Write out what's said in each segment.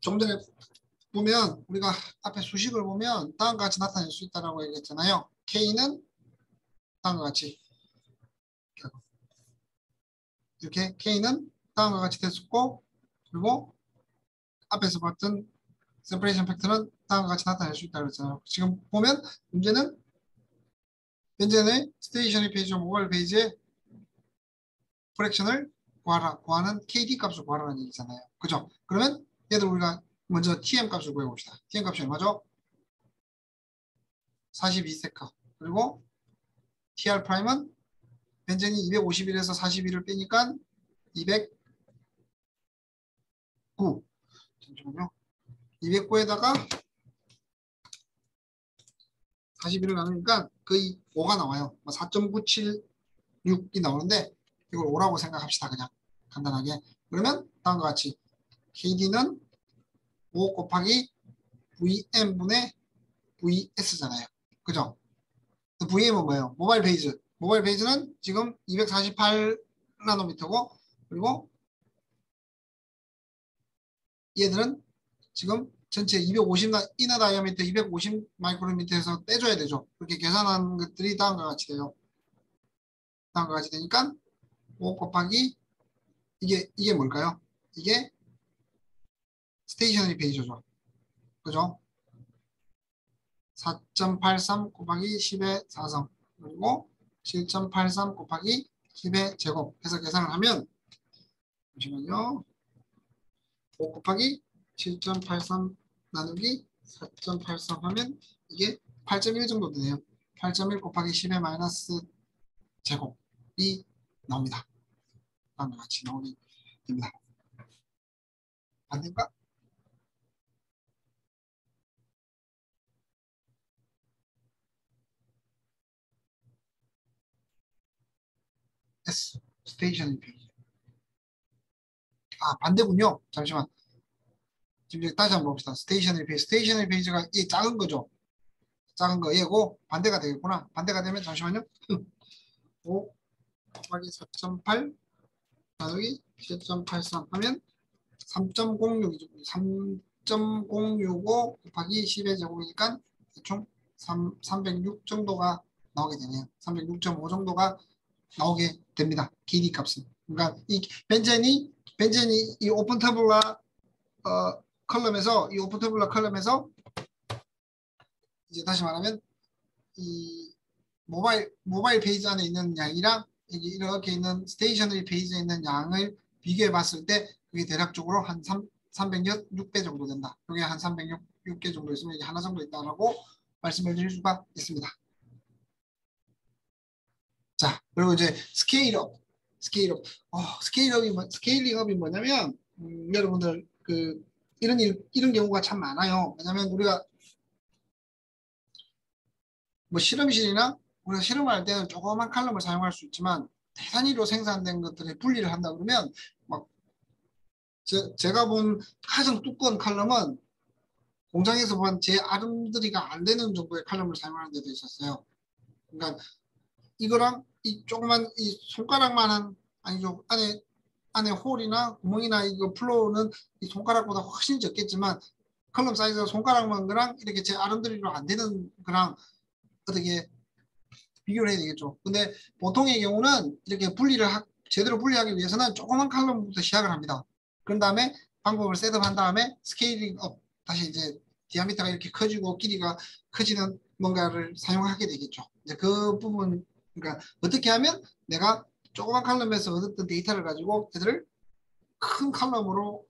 좀 전에 보면 우리가 앞에 수식을 보면 다음과 같이 나타낼 수 있다라고 얘기했잖아요. K는 다음과 같이 이렇게 K는 다음과 같이 됐었고 그리고 앞에서 봤던 세퍼레이션 팩터는 다음과 같이 나타낼 수 있다고 했잖아요. 지금 보면 문제는 현재의 스테이셔너리 페이지와 모바일 페이지의 프랙션을 구하는 KD 값을 구하라는 얘기잖아요. 그죠? 그러면 얘들 우리가 먼저 TM 값을 구해봅시다. TM 값이 얼마죠? 42세카. 그리고 TR 프라임은 벤젠이 251에서 41을 빼니까 209. 잠시만요. 209에다가 41을 나누니까 거의 5가 나와요. 4.976이 나오는데 이걸 5라고 생각합시다. 그냥 간단하게. 그러면 다음과 같이 KD는 5 곱하기 VM분의 VS잖아요. 그죠? VM은 뭐예요? 모바일 페이지. 모바일 페이지는 지금 248나노미터고 그리고 얘들은 지금 전체 250 이너 다이아미터 250 마이크로미터에서 떼줘야 되죠. 그렇게 계산한 것들이 다음과 같이 돼요. 다음과 같이 되니까 5 곱하기 이게 뭘까요? 이게 스테이셔너리 페이지죠. 그죠? 4.83 곱하기 10의 4성 그리고 7.83 곱하기 10의 제곱 해서 계산을 하면 잠시만요. 5 곱하기 7.83 나누기 4.83 하면 이게 8.1 정도 되네요. 8.1 곱하기 10의 마이너스 제곱이 나옵니다. 다음과 같이 나오게 됩니다. 맞는가? S. 스테이셔너리 페이지. 아, 반대군요. 잠시만. 지금 다시 한번 봅시다. 스테이셔너리 페이지. 스테이셔너리 페이지가 이 작은 거죠. 작은 거 얘고 반대가 되겠구나. 반대가 되면 잠시만요. 5 곱하기 4.8 나누기 7.83 하면 3.06이죠. 3.065 곱하기 10의 제곱이니까 대충 306 정도가 나오게 되네요. 306.5 정도가 나오게 됩니다. 길이 값은. 그러니까 이 벤젠이 이 오픈 타블라 컬럼에서 이 오픈 타블라 컬럼에서 이제 다시 말하면 이 모바일 페이지 안에 있는 양이랑 이렇게 있는 스테이셔너리 페이지에 있는 양을 비교해 봤을 때 그게 대략적으로 한 306배 정도 된다. 여기 한 306개 정도 있으면 이게 하나 정도 있다라고 말씀을 드릴 수가 있습니다. 자, 그리고 이제 스케일업. 스케일링업이 뭐냐면 여러분들 이런 경우가 참 많아요. 왜냐면 우리가 뭐 실험실이나 우리가 실험을 할 때는 조그만 칼럼을 사용할 수 있지만 대단위로 생산된 것들을 분리를 한다 그러면 막 제가 본 가장 두꺼운 칼럼은 공장에서 본 제 아름드리가 안 되는 정도의 칼럼을 사용하는 데도 있었어요. 그러니까 이거랑 이 조그만 이 손가락만한 아니죠 안에 홀이나 구멍이나 이거 플로우는 이 손가락보다 훨씬 적겠지만 칼럼 사이즈가 손가락만 거랑 이렇게 제 아름드리로 안 되는 거랑 어떻게 비교를 해야 되겠죠. 근데 보통의 경우는 이렇게 제대로 분리하기 위해서는 조그만 칼럼부터 시작을 합니다. 그런 다음에 방법을 셋업한 다음에 스케일링 업, 다시 이제 디아미터가 이렇게 커지고 길이가 커지는 뭔가를 사용하게 되겠죠. 이제 그 부분, 그러니까 어떻게 하면 내가 조그만 칼럼에서 얻었던 데이터를 가지고 얘들을 큰 칼럼으로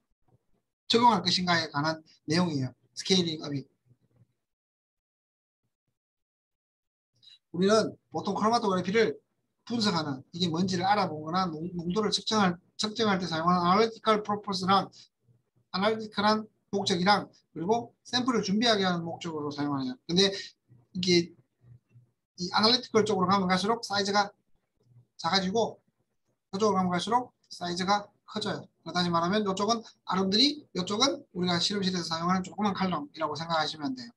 적용할 것인가에 관한 내용이에요. 스케일링 업이. 우리는 보통 크로마토그래피를 분석하는 이게 뭔지를 알아보거나 농도를 측정할 때 사용하는 아날리티컬 프로포스랑 아날리티컬한 목적이랑 그리고 샘플을 준비하게 하는 목적으로 사용하는. 근데 이게 이 아날리티컬 쪽으로 가면 갈수록 사이즈가 작아지고 그쪽으로 가면 갈수록 사이즈가 커져요. 다시 말하면 이쪽은 아름드리, 이쪽은 우리가 실험실에서 사용하는 조그만 칼럼이라고 생각하시면 돼요.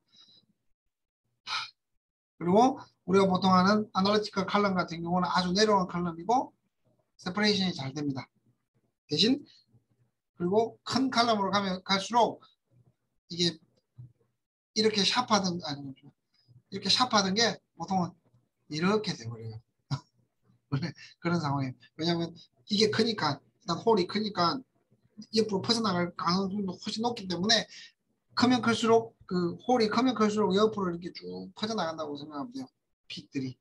그리고 우리가 보통 하는 아날리티컬 칼럼 같은 경우는 아주 내려온 칼럼이고 세퍼레이션이 잘 됩니다. 대신 그리고 큰 칼럼으로 가면 갈수록 이게 이렇게 샤프하던 아니 이렇게 샤프하던 게 보통은 이렇게 돼버려요. 원래 그런 상황이에요. 왜냐하면 이게 크니까 일단 홀이 크니까 옆으로 퍼져나갈 가능성도 훨씬 높기 때문에 크면 클수록 그 홀이 크면 클수록 옆으로 이렇게 쭉 퍼져나간다고 생각하면 돼요. 픽들이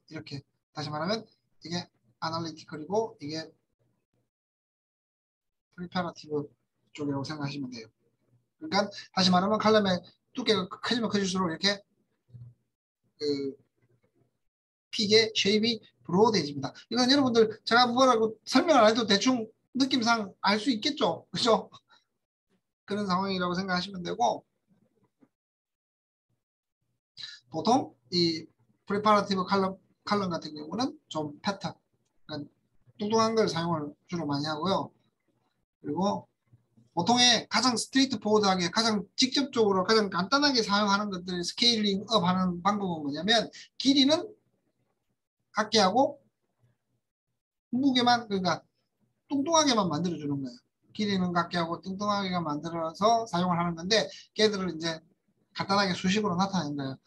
이렇게 다시 말하면 이게 아날리티컬이고 이게 프리파라티브 쪽이라고 생각하시면 돼요. 그러니까 다시 말하면 칼럼의 두께가 커지면 커질수록 이렇게 그 픽의 쉐입이 브로드해집니다. 이건 여러분들 제가 뭐라고 설명을 안 해도 대충 느낌상 알 수 있겠죠. 그죠? 그런 상황이라고 생각하시면 되고 보통 이 프리파라티브 칼럼 같은 경우는 좀 패턴 그러니까 뚱뚱한 걸 사용을 주로 많이 하고요. 그리고 보통의 가장 스트레이트 포워드하게 가장 직접적으로 가장 간단하게 사용하는 것들 스케일링 업 하는 방법은 뭐냐면 길이는 같게 하고 무게만 그러니까 뚱뚱하게만 만들어주는 거예요. 길이는 같게 하고 뚱뚱하게 만들어서 사용을 하는 건데 걔들을 이제 간단하게 수식으로 나타내는 거예요.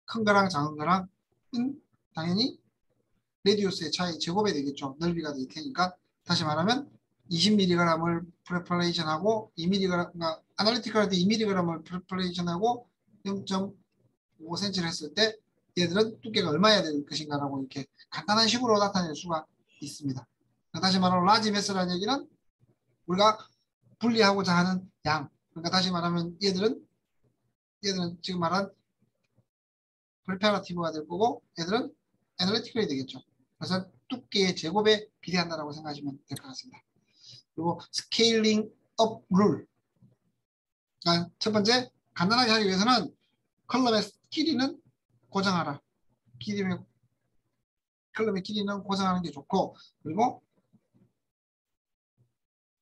큰 거랑 작은 거랑 당연히 레디우스의 차이 제곱이 되겠죠. 넓이가 될 테니까 다시 말하면 20mg을 프레퍼레이션하고 2mg 그러니까 아날리티컬 할 때 2mg을 프레퍼레이션하고 0.5cm를 했을 때 얘들은 두께가 얼마여야 될 것인가라고 이렇게 간단한 식으로 나타낼 수가 있습니다. 다시 말하면 라지 매스라는 얘기는 우리가 분리하고자 하는 양. 그러니까 다시 말하면 얘들은 지금 말한 프리페라티브가 될 거고 얘들은 애널리티컬이 되겠죠. 그래서 두께의 제곱에 비례한다라고 생각하시면 될 것 같습니다. 그리고 스케일링 업 룰. 그러니까 첫 번째 간단하게 하기 위해서는 컬럼의 길이는 고정하라. 컬럼의 길이는 고정하는 게 좋고 그리고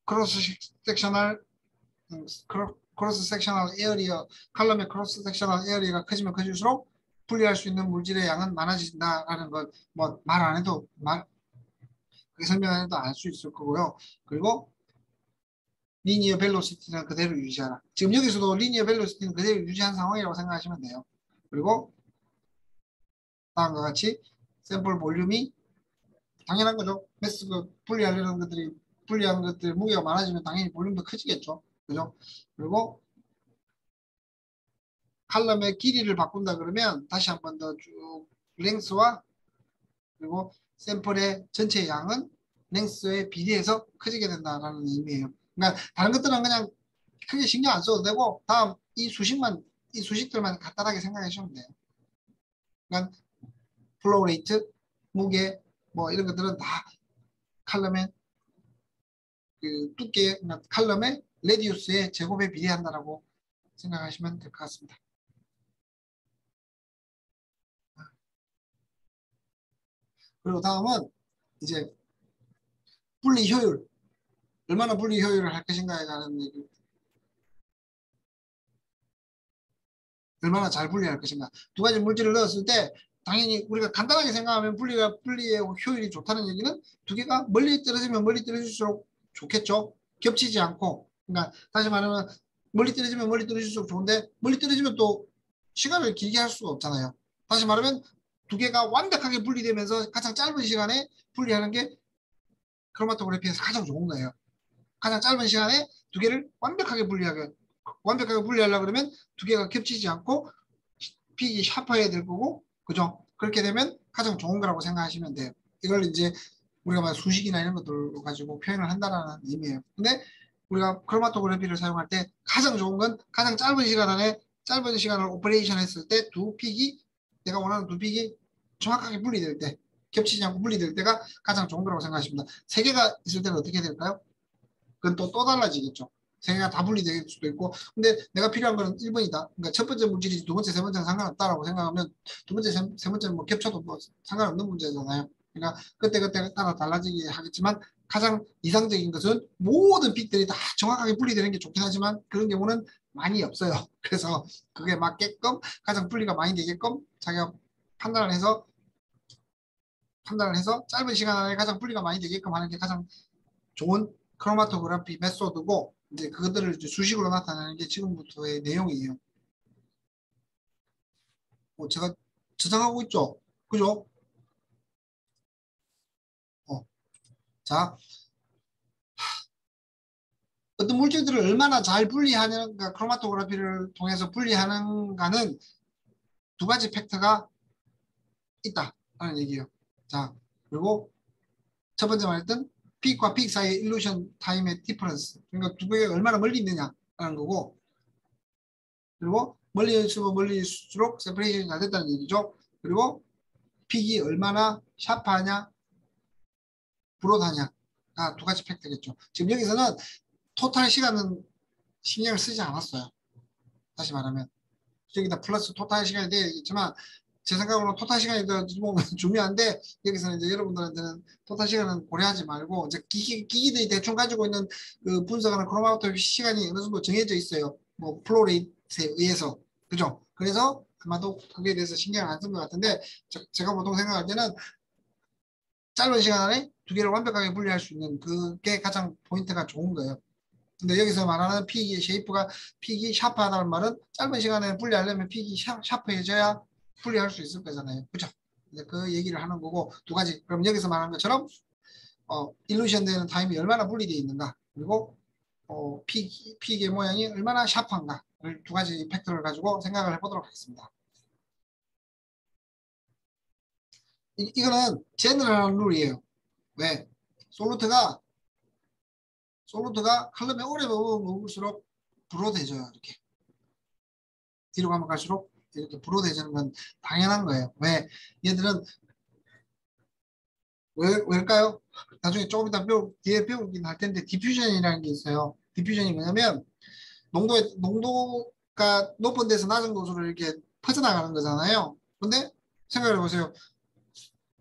크로스 섹셔널 크로스 섹셔널 에어리어 칼럼의 크로스 섹셔널 에어리어가 커지면 커질수록 분리할 수 있는 물질의 양은 많아진다라는 걸 뭐 말 안 해도 설명 안 해도 알 수 있을 거고요. 그리고 리니어 벨로시티는 그대로 유지하라. 지금 여기서도 리니어 벨로시티는 그대로 유지한 상황이라고 생각하시면 돼요. 그리고 다음과 같이 샘플 볼륨이 당연한 거죠. 매스가 분리하려는 것들이 분리하는 것들 무게가 많아지면 당연히 볼륨도 커지겠죠. 그죠? 그리고 칼럼의 길이를 바꾼다 그러면 다시 한 번 더 쭉 랭스와 그리고 샘플의 전체 양은 랭스에 비례해서 커지게 된다는 의미예요. 그러니까 다른 것들은 그냥 크게 신경 안 써도 되고 다음 이 수식들만 간단하게 생각해 주시면 돼요. 그러니까 플로우 레이트, 무게 뭐 이런 것들은 다 칼럼의 그 두께 그러니까 칼럼의 레디우스의 제곱에 비례한다라고 생각하시면 될 것 같습니다. 그리고 다음은 이제 분리 효율 얼마나 분리 효율을 할 것인가에 관한 얘기 얼마나 잘 분리할 것인가 두 가지 물질을 넣었을 때 당연히 우리가 간단하게 생각하면 분리의 효율이 좋다는 얘기는 두 개가 멀리 떨어지면 멀리 떨어질수록 좋겠죠. 겹치지 않고 그러니까 다시 말하면 멀리 떨어지면 멀리 떨어질수록 좋은데 멀리 떨어지면 또 시간을 길게 할 수가 없잖아요. 다시 말하면 두 개가 완벽하게 분리되면서 가장 짧은 시간에 분리하는 게 크로마토그래피에서 가장 좋은 거예요. 가장 짧은 시간에 두 개를 완벽하게 분리하려고 그러면 두 개가 겹치지 않고 픽이 샤프해야 될 거고 그죠? 그렇게 되면 가장 좋은 거라고 생각하시면 돼요. 이걸 이제 우리가 막 수식이나 이런 것들로 가지고 표현을 한다는 의미예요. 근데 우리가 크로마토그래피를 사용할 때 가장 좋은 건 가장 짧은 시간을 오퍼레이션 했을 때 두 픽이 내가 원하는 두 픽이 정확하게 분리될 때 겹치지 않고 분리될 때가 가장 좋은 거라고 생각하십니다. 세 개가 있을 때는 어떻게 될까요? 그건 또 달라지겠죠. 세 개가 다 분리될 수도 있고 근데 내가 필요한 거는 1번이다. 그러니까 첫 번째 물질이 두 번째, 세 번째는 상관없다라고 생각하면 두 번째, 세 번째는 뭐 겹쳐도 뭐 상관없는 문제잖아요. 그러니까 그때 따라 달라지게 하겠지만 가장 이상적인 것은 모든 픽들이 다 정확하게 분리되는 게 좋긴 하지만 그런 경우는 많이 없어요. 그래서 그게 맞게끔 가장 분리가 많이 되게끔 자기가 판단을 해서 짧은 시간 안에 가장 분리가 많이 되게끔 하는 게 가장 좋은 크로마토그래피 메소드고 이제 그것들을 이제 수식으로 나타내는 게 지금부터의 내용이에요. 제가 저장하고 있죠? 그죠? 자, 어떤 물질들을 얼마나 잘 분리하는가, 크로마토그래피를 통해서 분리하는가는 두 가지 팩터가 있다라는 얘기예요. 자, 그리고 첫 번째 말했던 픽과 픽 사이의 일루션 타임의 디퍼런스. 그러니까 두 개가 얼마나 멀리 있느냐라는 거고, 그리고 멀리일수록 멀리일수록 세퍼레이션이 잘 됐다는 얘기죠. 그리고 픽이 얼마나 샤프하냐, 브로드하냐가 두 가지 팩트겠죠. 지금 여기서는 토탈 시간은 신경을 쓰지 않았어요. 다시 말하면 여기다 플러스 토탈 시간이 되어야겠지만 제 생각으로는 토탈 시간이 더 중요한데 여기서는 이제 여러분들한테는 토탈 시간은 고려하지 말고 이제 기기들이 대충 가지고 있는 그 분석하는 크로마토그래피 시간이 어느 정도 정해져 있어요. 뭐 플로레이트에 의해서 그죠? 그래서 아마도 거기에 대해서 신경을 안 쓴 것 같은데 제가 보통 생각할 때는 짧은 시간 안에 두 개를 완벽하게 분리할 수 있는 그게 가장 포인트가 좋은 거예요. 근데 여기서 말하는 픽이 쉐이프가 픽이 샤프하다는 말은 짧은 시간에 분리하려면 픽이 샤프해져야 분리할 수 있을 거잖아요. 그죠? 이제 그 얘기를 하는 거고 두 가지. 그럼 여기서 말하는 것처럼 일루션 되는 타임이 얼마나 분리되어 있는가 그리고 픽의 모양이 얼마나 샤프한가를 두 가지 팩터를 가지고 생각을 해보도록 하겠습니다. 이거는 제너럴한 룰이에요. 왜? 솔루트가 칼럼에 오래 먹을수록 불어대져요. 이렇게 뒤로 가면 갈수록 이렇게 불어대지는 건 당연한 거예요. 왜? 얘들은 왜일까요? 나중에 조금 이따 뒤에 배우긴 할 텐데 디퓨전이라는 게 있어요. 디퓨전이 뭐냐면 농도가 높은 데서 낮은 곳으로 이렇게 퍼져나가는 거잖아요. 근데 생각해 보세요.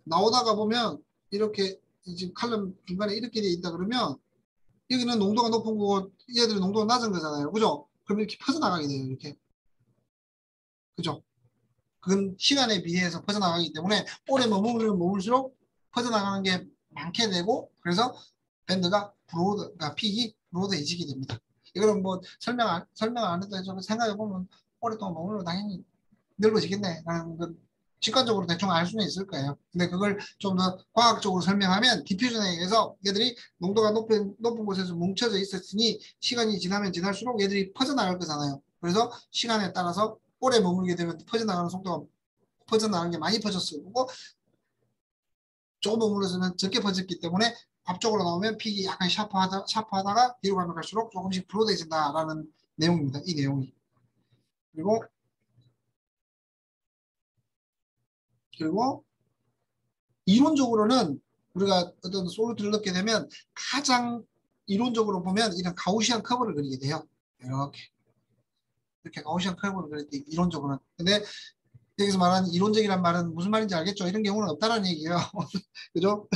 나오다가 보면 이렇게 지금 칼럼 중간에 이렇게 돼 있다 그러면 여기는 농도가 높은 거고 얘들은 농도가 낮은 거잖아요. 그죠? 그럼 이렇게 퍼져나가게 돼요. 이렇게. 그죠? 그건 시간에 비해서 퍼져나가기 때문에 오래 머무르면 머물수록 퍼져나가는 게 많게 되고 그래서 밴드가 그러니까 픽이 브로드해지게 됩니다. 이거는 뭐 설명 안 해도 좀 생각해 보면 오랫동안 머물면 당연히 넓어지겠네 라는 건 직관적으로 대충 알 수는 있을 거예요. 근데 그걸 좀 더 과학적으로 설명하면 디퓨전에 의해서 얘들이 농도가 높은 곳에서 뭉쳐져 있었으니 시간이 지나면 지날수록 얘들이 퍼져나갈 거잖아요. 그래서 시간에 따라서 오래 머물게 되면 퍼져나가는 속도가 퍼져나가는 게 많이 퍼졌을 거고 조금 머물러서는 적게 퍼졌기 때문에 앞쪽으로 나오면 픽이 약간 샤프하다가 뒤로 가면 갈수록 조금씩 불어대진다라는 내용입니다. 이 내용이. 그리고 이론적으로는 우리가 어떤 솔루트를 넣게 되면 가장 이론적으로 보면 이런 가우시안 커브를 그리게 돼요. 이렇게 가우시안 커브를 그릴 때 이론적으로는. 근데 여기서 말하는 이론적이란 말은 무슨 말인지 알겠죠? 이런 경우는 없다는 얘기예요. 그죠?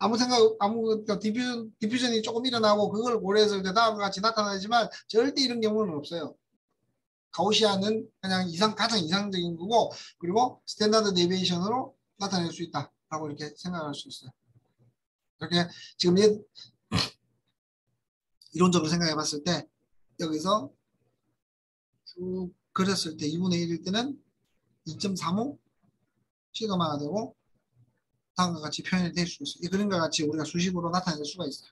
그러니까 디퓨전이 조금 일어나고 그걸 고려해서 다음과 같이 나타나지만 절대 이런 경우는 없어요. 가우시안은 그냥 가장 이상적인 거고 그리고 스탠다드 데비에이션으로 나타낼 수 있다라고 이렇게 생각할 수 있어요. 이렇게 지금 이론적으로 생각해 봤을 때 여기서 쭉 그렸을 때 2분의 1일 때는 2.35 시그마가 되고 다음과 같이 표현이 될 수 있어요. 이 그림과 같이 우리가 수식으로 나타낼 수가 있어요.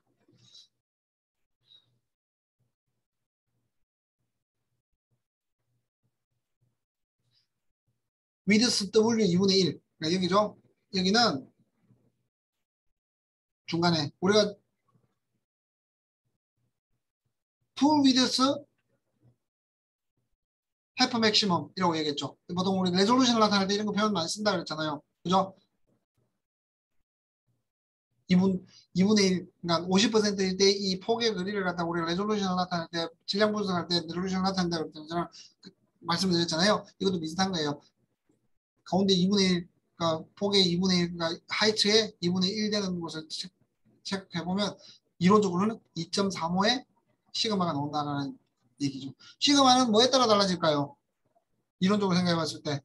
위드스 W 2분의 1 그러니까 여기죠. 여기는 중간에 우리가 풀 위드스 해프 맥시멈이라고 얘기했죠. 보통 우리 레졸루션을 나타낼 때 이런 거 표현 많이 쓴다 그랬잖아요. 그죠? 2분의 1, 그러니까 50%일 때 이 폭의 거리를 갖다 우리 레졸루션을 나타낼 때 질량 분석할 때 레졸루션을 나타낸다 그랬잖아요. 말씀드렸잖아요. 이것도 비슷한 거예요. 가운데 2분의 1, 그러니까 폭의 2분의 1, 그러니까 하이트의 2분의 1 되는 곳을 체크해보면 이론적으로는 2.35의 시그마가 나온다는 얘기죠. 시그마는 뭐에 따라 달라질까요? 이론적으로 생각해봤을 때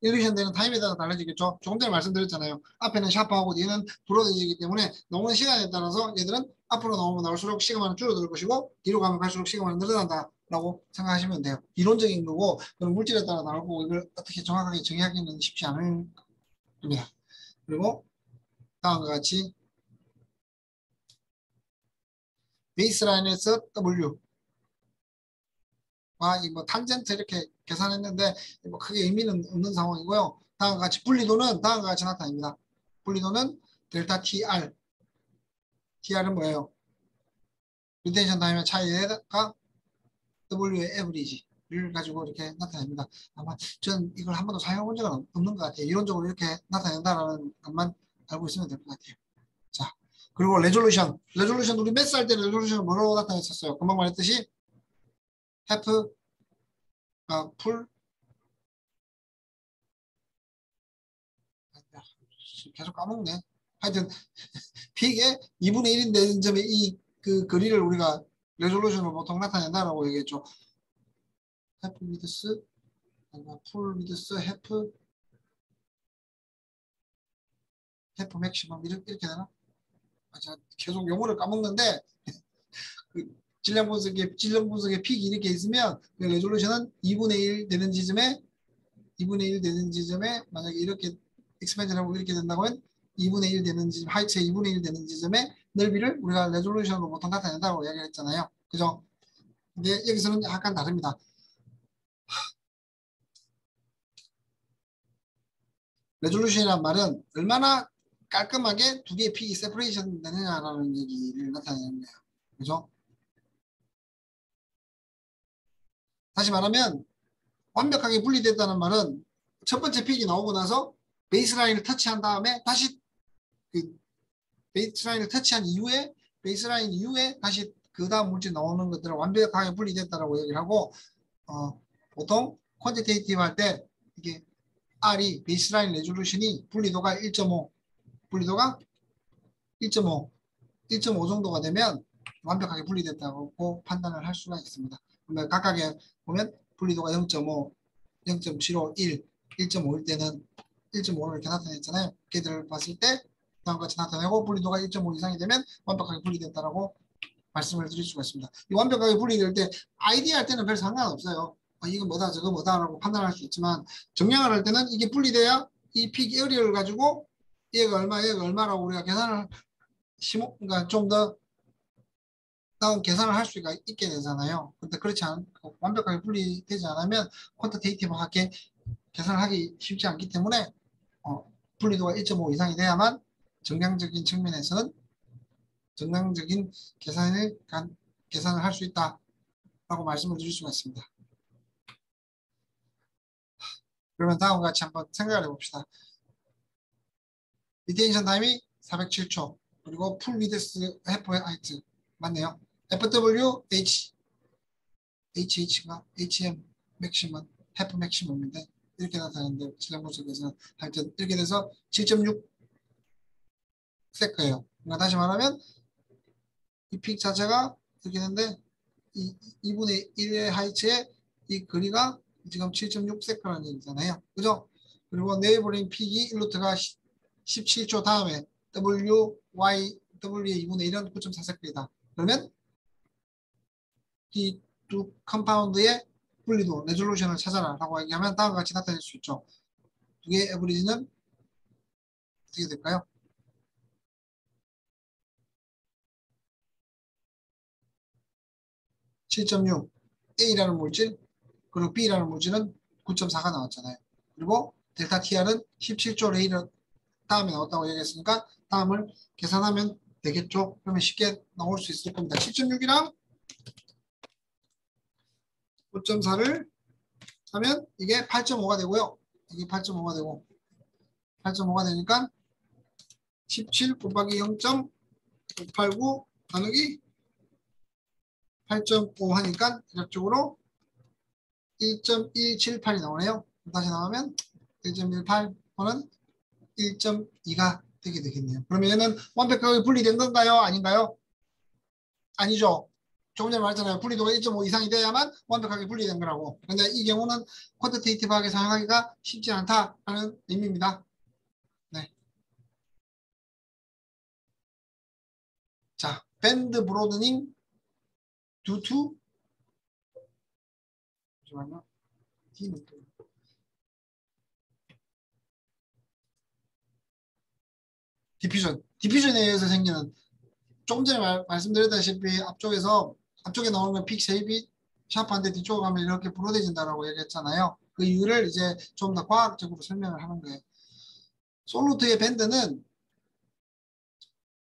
일루션 되는 타임에 따라 달라지겠죠. 조금 전에 말씀드렸잖아요. 앞에는 샤프하고 뒤에는 브로드이기 때문에 넘는 시간에 따라서 얘들은 앞으로 나오면 나올수록 시그마는 줄어들 것이고 뒤로 가면 갈수록 시그마는 늘어난다라고 생각하시면 돼요. 이론적인 거고 그런 물질에 따라 나오고 이걸 어떻게 정확하게 정의하기는 쉽지 않을 겁니다. 그리고 다음과 같이 베이스라인에서 W 뭐 탄젠트 이렇게 계산했는데 뭐 크게 의미는 없는 상황이고요. 다음과 같이 분리도는 다음과 같이 나타납니다. 분리도는 델타 TR. TR은 뭐예요? 리텐션 타임의 차이가 W의 에버리지를 가지고 이렇게 나타냅니다. 아마 전 이걸 한 번도 사용해 본 적은 없는 것 같아요. 이론적으로 이렇게 나타낸다라는 것만 알고 있으면 될 것 같아요. 자, 그리고 레졸루션. 레졸루션 우리 매스 할 때 레졸루션을 뭐라고 나타냈었어요? 금방 말했듯이 해프 풀 계속 까먹네. 하여튼 픽의 2분의 1인 되는 점의 이 그 거리를 우리가 레졸루션으로 보통 나타낸다라고 얘기했죠. 해프 미드스, 풀 미드스, 해프 맥시멈 이렇게 되나? 제가 계속 용어를 까먹는데 그 질량 분석에 픽이 이렇게 있으면 그 레졸루션은 2분의 1 되는 지점에 2분의 1 되는 지점에 만약에 이렇게 익스펜션하고 이렇게 된다면 2분의 1 되는 지점, 하이트의 2분의 1 되는 지점의 넓이를 우리가 레졸루션으로 보통 나타낸다고 이야기했잖아요. 그죠? 근데 여기서는 약간 다릅니다. 레졸루션이란 말은 얼마나 깔끔하게 두 개의 픽이 세퍼레이션 되느냐라는 얘기를 나타내는 거예요. 그죠? 다시 말하면 완벽하게 분리됐다는 말은 첫 번째 픽이 나오고 나서 베이스라인을 터치한 다음에 다시 그 베이스라인을 터치한 이후에 베이스라인 이후에 다시 그 다음 물질 나오는 것들은 완벽하게 분리됐다라고 얘기를 하고 보통 퀀티테이티브 할 때 이게 R이 베이스라인 레졸루션이 분리도가 1.5 분리도가 1.5 1.5 정도가 되면 완벽하게 분리됐다고 판단을 할 수가 있습니다. 그러면 각각에 보면 분리도가 0.5, 0.75, 1, 1.5일 때는 1.5를 이렇게 나타냈잖아요. 걔들을 봤을 때 다음과 같이 나타내고 분리도가 1.5 이상이 되면 완벽하게 분리됐다라고 말씀을 드릴 수가 있습니다. 이 완벽하게 분리될 때 아이디 할 때는 별 상관없어요. 이거 뭐다 저거 뭐다라고 판단할 수 있지만 정량을 할 때는 이게 분리돼야 이 픽 에어리어를 가지고 얘가 얼마 얘가 얼마라고 우리가 계산을 그러니까 좀 더 나은 계산을 할 수가 있게 되잖아요. 근데 그렇지 않고 완벽하게 분리되지 않으면 퀀터테이티브하게 계산을 하기 쉽지 않기 때문에 분리도가 1.5 이상이 돼야만 정량적인 측면에서는 정량적인 계산을 할 수 있다라고 말씀을 드릴 수가 있습니다. 그러면 다음과 같이 한번 생각을 해봅시다. 리테인션 타임이 407초 그리고 풀 위드스 해프 하이트 맞네요. FWH HH가 HM 맥시멈 해프 맥시멈인데 이렇게 나타나는데 질량 분석에서는 하여튼 이렇게 돼서 7.6 세커예요. 그러니까 다시 말하면 이 픽 자체가 이렇게 되는데 이 2분의 1의 하이츠의 이 거리가 지금 7.6 세커라는 얘기잖아요. 그죠? 그리고 내버린 픽이 1루트가 17초 다음에 W의 2분의 1은 9.4 세커이다. 그러면 이 두 컴파운드의 분리도 레졸루션을 찾아라 라고 얘기하면 다음과 같이 나타낼 수 있죠. 두 개의 에버리지는 어떻게 될까요? 7.6 A라는 물질 그리고 B라는 물질은 9.4가 나왔잖아요. 그리고 델타 TR은 17조 레이를 다음에 나왔다고 얘기했으니까 다음을 계산하면 되겠죠. 그러면 쉽게 나올 수 있을 겁니다. 7.6이랑 9.4를 하면 이게 8.5가 되고요. 이게 8.5가 되고 8.5가 되니까 17 곱하기 0.589 나누기 8.5 하니까 대략적으로 1.178이 나오네요. 다시 나오면 1.18 또는 1.2가 되게 되겠네요. 그러면 얘는 완벽하게 분리된 건가요? 아닌가요? 아니죠. 조금 전에 말했잖아요. 분리도가 1.5 이상이 돼야만 완벽하게 분리된 거라고. 근데 이 경우는 퀀터테이티브하게 사용하기가 쉽지 않다라는 의미입니다. 네. 자, band broadening due to 잠시만요. 디퓨전에 의해서 생기는 조금 전에 말씀드렸다시피 앞쪽에 나오는 건 픽 쉐입이 샤프한데 뒤쪽으로 가면 이렇게 브로드해진다라고 얘기했잖아요. 그 이유를 이제 좀 더 과학적으로 설명을 하는 거예요. 솔루트의 밴드는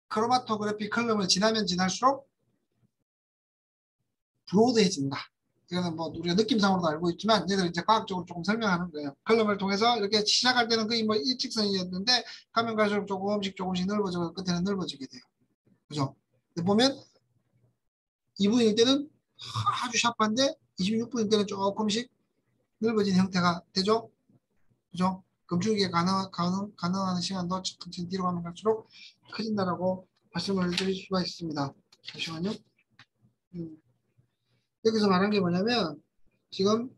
크로마토그래피 컬럼을 지나면 지날수록 브로드해진다. 이거는 뭐 우리가 느낌상으로도 알고 있지만 얘들 이제 과학적으로 조금 설명하는 거예요. 컬럼을 통해서 이렇게 시작할 때는 거의 뭐 일직선이었는데 가면 갈수록 조금씩 넓어지고 끝에는 넓어지게 돼요. 그죠? 근데 보면 2분일 때는 아주 샤프한데 26분일 때는 조금씩 넓어진 형태가 되죠. 그죠? 검출기에 가능한 시간도 천천히 뒤로 가면 갈수록 커진다라고 말씀을 드릴 수가 있습니다. 잠시만요. 여기서 말한 게 뭐냐면 지금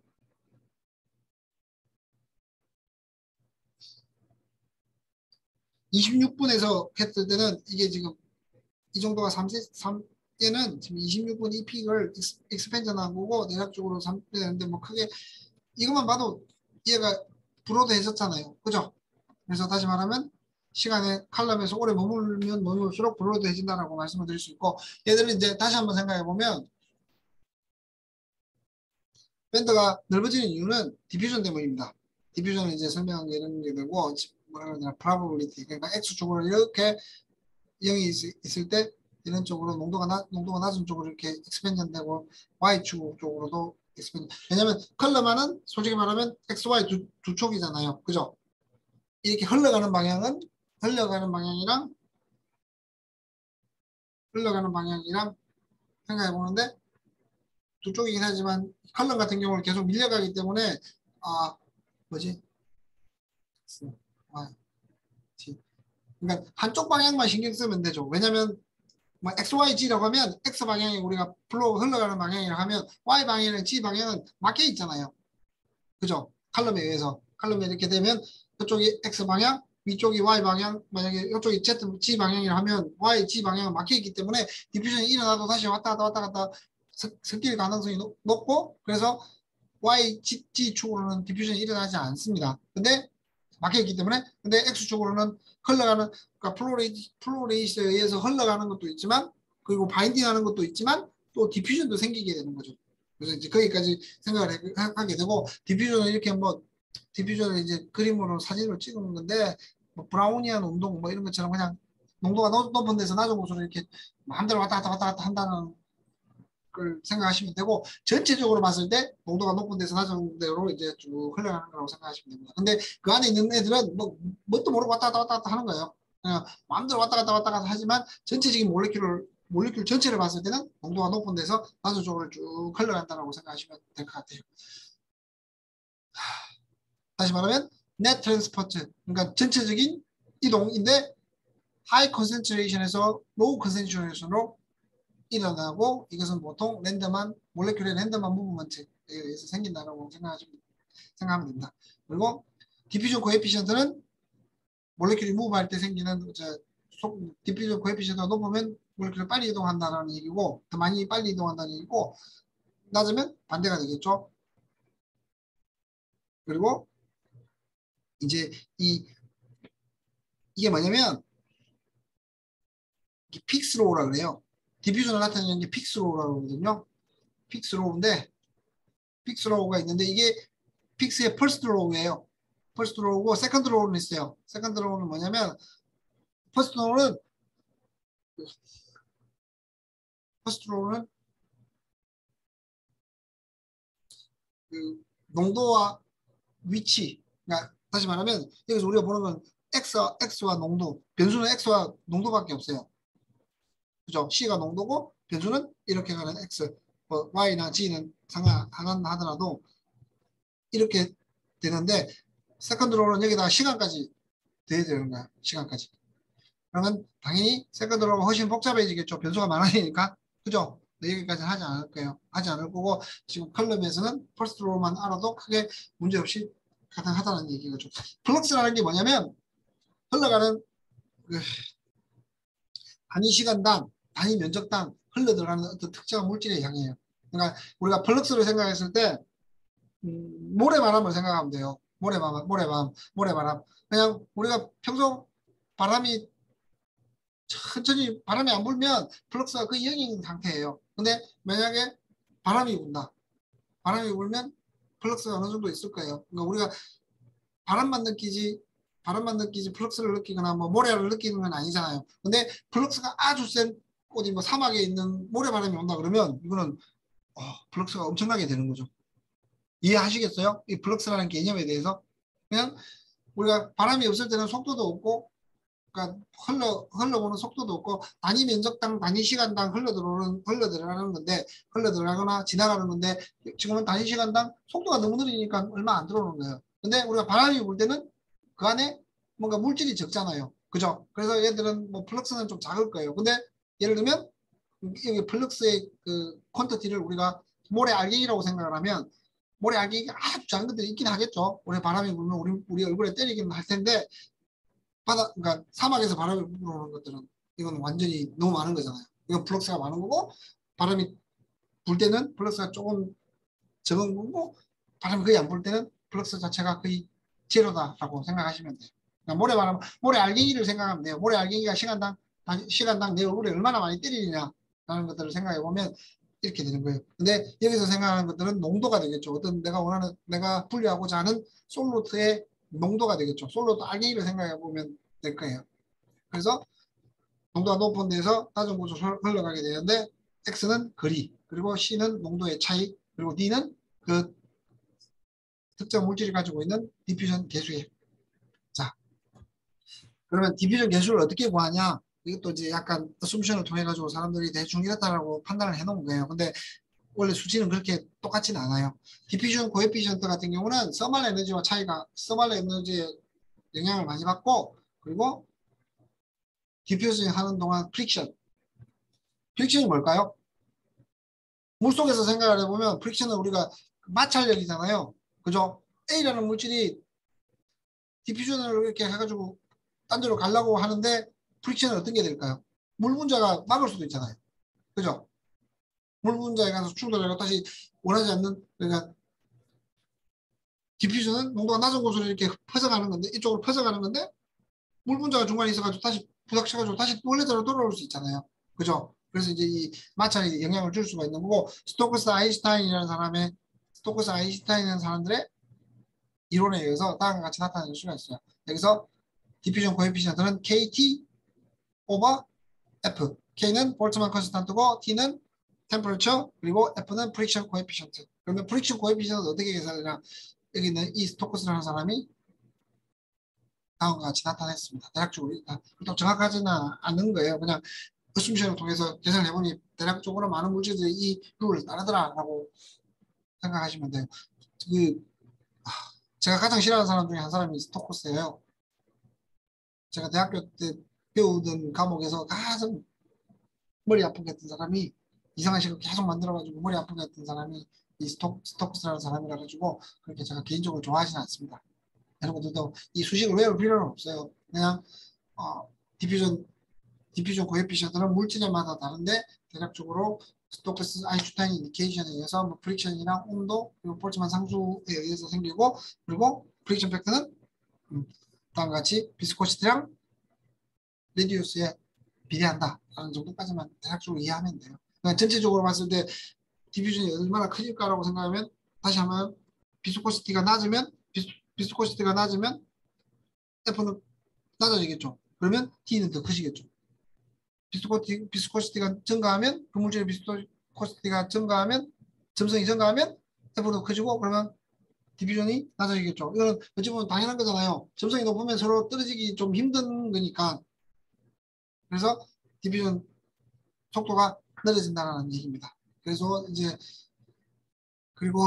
26분에서 했을 때는 이게 지금 이 정도가 3얘는 지금 26분 이 픽을 익스펜전한 거고 대략적으로 3배 되는데 뭐 크게 이것만 봐도 얘가 브로드해졌잖아요. 그죠? 그래서 다시 말하면 시간에 칼럼에서 오래 머물면 머물수록 브로드해진다라고 말씀을 드릴 수 있고 얘들은 이제 다시 한번 생각해 보면 밴드가 넓어지는 이유는 디퓨전 때문입니다. 디퓨전을 이제 설명한 게 이런 게 되고 뭐라 그러냐 probability 그러니까 X 쪽으로 이렇게 0이 있을 때 이런 쪽으로 농도가 낮은 쪽으로 이렇게 익스펜전 되고 Y축 쪽으로도 익스펜전 왜냐면 컬러만은 솔직히 말하면 XY 두 촉이잖아요. 그죠? 이렇게 흘러가는 방향이랑 생각해 보는데 두 쪽이긴 하지만 컬러 같은 경우는 계속 밀려가기 때문에 아 뭐지? 그러니까 한쪽 방향만 신경 쓰면 되죠. 왜냐면 뭐 XYG라고 하면 X 방향이 우리가 플로우 흘러가는 방향이라 하면 Y 방향이랑 G 방향은 막혀 있잖아요. 그죠? 칼럼에 의해서 칼럼에 이렇게 되면 그쪽이 X 방향 위쪽이 Y 방향 만약에 이쪽이 Z G 방향이라 하면 Y G 방향은 막혀 있기 때문에 디퓨전이 일어나도 다시 왔다 갔다 섞일 가능성이 높고 그래서 Y G 축으로는 디퓨전이 일어나지 않습니다. 근데 막혀있기 때문에 근데 X축으로는 흘러가는 그러니까 플로레이스에 의해서 흘러가는 것도 있지만 그리고 바인딩하는 것도 있지만 또 디퓨전도 생기게 되는 거죠. 그래서 이제 거기까지 생각을 하게 되고 디퓨전을 이렇게 뭐 디퓨전을 이제 그림으로 사진으로 찍는 건데 뭐 브라우니안 운동 뭐 이런 것처럼 그냥 농도가 높은 데서 낮은 곳으로 이렇게 마음대로 왔다 갔다 한다는 걸 생각하시면 되고 전체적으로 봤을 때 농도가 높은 데서 낮은 데로 이제 쭉 흘러가는 거라고 생각하시면 됩니다. 근데 그 안에 있는 애들은 뭐 뭣도 모르고 왔다 갔다 하는 거예요. 그냥 마음대로 왔다 갔다 하지만 전체적인 몰레큘 전체를 봤을 때는 농도가 높은 데서 낮은 쪽으로 쭉 흘러간다고 생각하시면 될 것 같아요. 다시 말하면 net transport 그러니까 전체적인 이동인데 high concentration에서 low concentration으로 일어나고 이것은 보통 몰레큘의 랜덤한 무브먼트에 의해서 생긴다고 생각하면 됩니다. 그리고 디퓨전 코에피션트는 몰레큘이 무브할 때 생기는 디퓨전 코에피션트가 높으면 몰레큘이 빨리 이동한다는 얘기고 더 많이 빨리 이동한다는 얘기고 낮으면 반대가 되겠죠. 그리고 이제 이게 뭐냐면 픽스로우라 그래요. 디퓨전을 나타내는 게 픽스로우라고 그러거든요. 픽스로우가 있는데 이게 픽스의 퍼스트로우예요. 퍼스트로우고 세컨드로우는 있어요. 세컨드로우는 뭐냐면 퍼스트로우는 그 농도와 위치 그러니까 다시 말하면 여기서 우리가 보는 건 X와 농도 변수는 X와 농도밖에 없어요. 그죠? C가 농도고 변수는 이렇게 가는 X 뭐 Y나 G는 상관하더라도 이렇게 되는데 세컨드로우는 여기다가 시간까지 돼야 되는 거야. 시간까지. 그러면 당연히 세컨드로우가 훨씬 복잡해지겠죠. 변수가 많아지니까. 그죠? 네, 여기까지는 하지 않을 거고 지금 컬럼에서는 퍼스트로우만 알아도 크게 문제없이 가능하다는 얘기겠죠. 플럭스라는 게 뭐냐면 흘러가는 그 단위 시간당 단위 면적당 흘러 들어가는 어떤 특정한 물질의 양이에요. 그러니까 우리가 플럭스를 생각했을 때 모래바람을 생각하면 돼요. 모래바람. 그냥 우리가 평소 바람이 천천히 바람이 안 불면 플럭스가 거의 0인 상태예요. 근데 만약에 바람이 분다. 바람이 불면 플럭스가 어느 정도 있을 거예요. 그러니까 우리가 바람만 느끼지 플럭스를 느끼거나 뭐 모래를 느끼는 건 아니잖아요. 근데 플럭스가 아주 센 어디 뭐 사막에 있는 모래바람이 온다 그러면 이거는 플럭스가 엄청나게 되는 거죠. 이해하시겠어요? 이 플럭스라는 개념에 대해서. 그냥 우리가 바람이 없을 때는 속도도 없고, 그러니까 흘러오는 속도도 없고, 단위 면적당, 단위 시간당 흘러들어가는 건데, 흘러들어가거나 지나가는 건데, 지금은 단위 시간당 속도가 너무 느리니까 얼마 안 들어오는 거예요. 근데 우리가 바람이 불 때는 그 안에 뭔가 물질이 적잖아요. 그죠? 그래서 얘들은 뭐 플럭스는 좀 작을 거예요. 근데 예를 들면, 여기 플럭스의 그 퀀터티를 우리가 모래 알갱이라고 생각을 하면, 모래 알갱이가 아주 작은 것들이 있긴 하겠죠. 모래 바람이 불면 우리 얼굴에 때리기는 할 텐데, 그러니까 사막에서 바람이 불어오는 것들은 이건 완전히 너무 많은 거잖아요. 이건 플럭스가 많은 거고, 바람이 불 때는 플럭스가 조금 적은 거고, 바람이 거의 안 불 때는 플럭스 자체가 거의 제로다라고 생각하시면 돼요. 그러니까 모래 알갱이를 생각하면 돼요. 모래 알갱이가 시간당 내 얼굴에 얼마나 많이 때리느냐라는 것들을 생각해 보면 이렇게 되는 거예요. 근데 여기서 생각하는 것들은 농도가 되겠죠. 어떤 내가 분리하고자 하는 솔루트의 농도가 되겠죠. 솔루트 알갱이를 생각해 보면 될 거예요. 그래서 농도가 높은 데서 낮은 곳으로 흘러가게 되는데 X는 거리, 그리고 C는 농도의 차이, 그리고 D는 그 특정 물질이 가지고 있는 디퓨전 계수예요. 자, 그러면 디퓨전 계수를 어떻게 구하냐? 이것도 이제 약간 어쌔션을 통해 가지고 사람들이 대충 이렇다라고 판단을 해놓은 거예요. 근데 원래 수치는 그렇게 똑같지는 않아요. 디퓨전 코에피션트 같은 경우는 서멀 에너지의 영향을 많이 받고, 그리고 디퓨징 하는 동안 프릭션이 뭘까요? 물속에서 생각을 해보면 프릭션은 우리가 마찰력이잖아요. 그죠? A라는 물질이 디퓨전을 이렇게 해가지고 딴 데로 가려고 하는데 프릭션은 어떤 게 될까요? 물 분자가 막을 수도 있잖아요. 그죠? 물 분자에 가서 충돌하고 다시 원하지 않는, 그러니까 디퓨전은 농도가 낮은 곳으로 이렇게 퍼져가는 건데, 이쪽으로 퍼져가는 건데 물 분자가 중간에 있어가지고 다시 부닥쳐가지고 다시 원래대로 돌아올 수 있잖아요. 그죠? 그래서 이제 이 마찰이 영향을 줄 수가 있는 거고, 스토크스 아인슈타인이라는 사람들의 이론에 의해서 다음과 같이 나타낼 수가 있어요. 여기서 디퓨전 코에피션트는 KT 오버 F. K는 볼트만 컨스탄트고 T는 템퍼러처, 그리고 F는 프릭션 코에피션트. 그러면 프릭션 코에피션트 어떻게 계산하냐? 여기 있는 이 스토크스라는 사람이 다음과 같이 나타냈습니다. 대략적으로 또 정확하지는 않는 거예요. 그냥 어쌔션을 통해서 계산을 해보니 대략적으로 많은 물질들이 이 룰을 따르더라라고 생각하시면 돼요. 그 제가 가장 싫어하는 사람 중에 한 사람이 스토크스예요. 제가 대학교 때 배우던 과목에서 가장 머리 아프게 했던 사람이, 이상한 식으로 계속 만들어가지고 머리 아프게 했던 사람이 이 스토크스라는 사람이라 가지고 그렇게 제가 개인적으로 좋아하지는 않습니다. 여러분들도 이 수식을 외울 필요는 없어요. 그냥 어, 디퓨전 코에피션트는 물질마다 다른데 대략적으로 스토크스 아인슈타인 인디케이션에 의해서 뭐 프릭션이랑 온도, 그리고 볼츠만 상수에 의해서 생기고, 그리고 프릭션 팩터는 다음과 같이 비스코시티랑 레디우스에 비례한다라는 정도까지만 대략적으로 이해하면 돼요. 그러니까 전체적으로 봤을 때 디퓨전이 얼마나 커질까라고 생각하면, 다시 한번 비스코시티가 낮으면 F는 낮아지겠죠. 그러면 T는 더 크시겠죠. 비스코시티가 증가하면, 그 물질의 비스코시티가 증가하면, 점성이 증가하면 F도 커지고, 그러면 디퓨전이 낮아지겠죠. 이거는 어찌 보면 당연한 거잖아요. 점성이 높으면 서로 떨어지기 좀 힘든 거니까. 그래서 디퓨전 속도가 느려진다는 얘기입니다. 그래서 이제, 그리고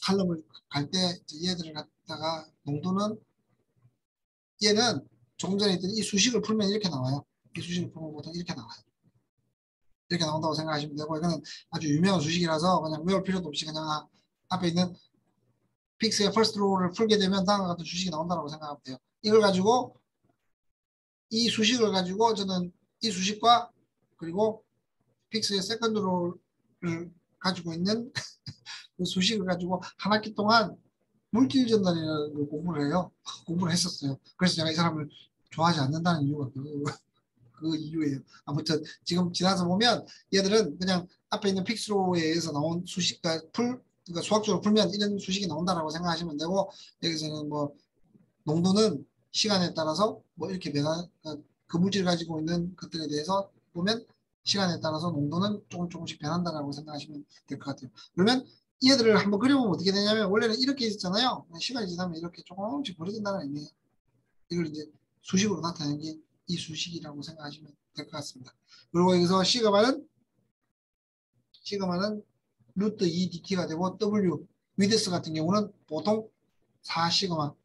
칼럼을 갈 때 얘들을 갖다가 농도는, 얘는 조금 전에 했던 이 수식을 풀면 이렇게 나와요. 이 수식을 풀면 보통 이렇게 나와요. 이렇게 나온다고 생각하시면 되고, 이거는 아주 유명한 수식이라서 그냥 외울 필요도 없이 그냥 앞에 있는 픽스의 퍼스트 로우를 풀게 되면 다음과 같은 수식이 나온다고 생각하면 돼요. 이걸 가지고 이 수식을 가지고 저는 이 수식과 그리고 픽스의 세컨드로를 가지고 있는 그 수식을 가지고 한 학기 동안 물질 전단이라는 걸 공부를 해요. 공부를 했었어요. 그래서 제가 이 사람을 좋아하지 않는다는 이유가 그 이유예요. 아무튼 지금 지나서 보면 얘들은 그냥 앞에 있는 픽스로에 의해서 나온 수식, 그러니까 수학적으로 풀면 이런 수식이 나온다라고 생각하시면 되고 여기서는 뭐 농도는 시간에 따라서 뭐 이렇게 그 물질 가지고 있는 것들에 대해서 보면 시간에 따라서 농도는 조금씩 변한다라고 생각하시면 될 것 같아요. 그러면 얘들을 한번 그려보면 어떻게 되냐면 원래는 이렇게 있었잖아요. 시간이 지나면 이렇게 조금씩 벌어진다는 의미예요. 이걸 이제 수식으로 나타내는 게 이 수식이라고 생각하시면 될 것 같습니다. 그리고 여기서 시그마는 루트 2dt가 되고 W 위드스 같은 경우는 보통 4시그마